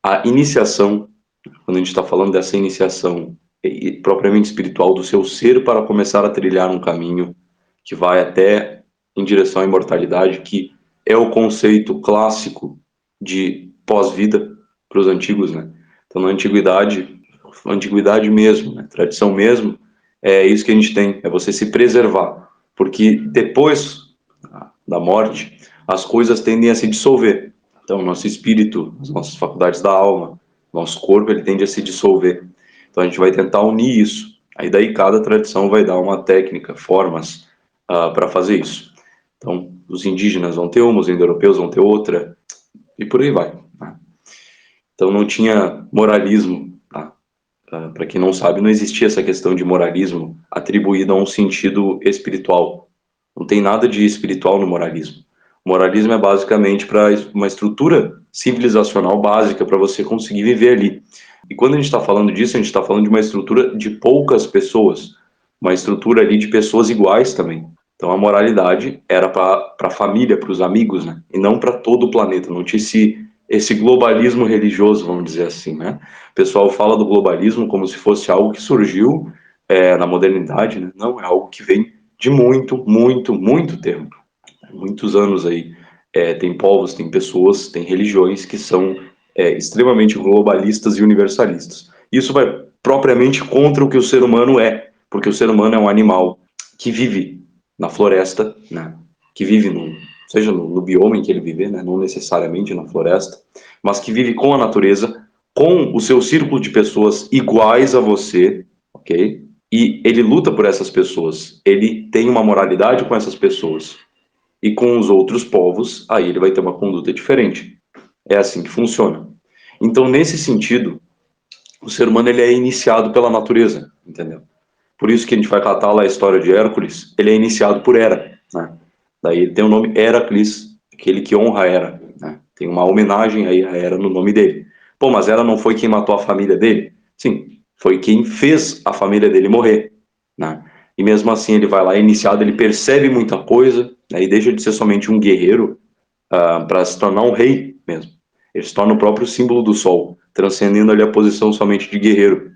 a iniciação, quando a gente está falando dessa iniciação propriamente espiritual do seu ser para começar a trilhar um caminho que vai até em direção à imortalidade, que é o conceito clássico de pós-vida para os antigos, né? Então, na antiguidade mesmo, né? Tradição mesmo, é isso que a gente tem, é você se preservar, porque depois da morte, as coisas tendem a se dissolver. Então, nosso espírito, as nossas faculdades da alma, nosso corpo, ele tende a se dissolver. Então, a gente vai tentar unir isso. Aí, daí, cada tradição vai dar uma técnica, formas para fazer isso. Então, os indígenas vão ter uma, os indo-europeus vão ter outra, e por aí vai. Né? Então, não tinha moralismo. Tá? Para quem não sabe, não existia essa questão de moralismo atribuída a um sentido espiritual. Não tem nada de espiritual no moralismo. O moralismo é basicamente para uma estrutura civilizacional básica para você conseguir viver ali. E quando a gente está falando disso, a gente está falando de uma estrutura de poucas pessoas, uma estrutura ali de pessoas iguais também. Então a moralidade era para a família, para os amigos, né? E não para todo o planeta. Não tinha esse globalismo religioso, vamos dizer assim, né? O pessoal fala do globalismo como se fosse algo que surgiu na modernidade, né? Não, é algo que vem de muito, muito, muito tempo. Muitos anos aí. Tem povos, tem pessoas, tem religiões que são extremamente globalistas e universalistas. Isso vai propriamente contra o que o ser humano é, porque o ser humano é um animal que vive na floresta, né? Que vive seja no bioma em que ele vive, né? Não necessariamente na floresta, mas que vive com a natureza, com o seu círculo de pessoas iguais a você, ok? E ele luta por essas pessoas, ele tem uma moralidade com essas pessoas. E com os outros povos, aí ele vai ter uma conduta diferente. É assim que funciona. Então, nesse sentido, o ser humano ele é iniciado pela natureza, entendeu? Por isso que a gente vai catar lá a história de Hércules, ele é iniciado por Hera, né? Daí ele tem o nome Heracles, aquele que honra Hera, né? Tem uma homenagem aí a Hera no nome dele. Pô, mas Hera não foi quem matou a família dele? Sim, foi quem fez a família dele morrer, né? E mesmo assim ele vai lá iniciado, ele percebe muita coisa, né? E deixa de ser somente um guerreiro para se tornar um rei mesmo. Ele se torna o próprio símbolo do sol, transcendendo ali a posição somente de guerreiro.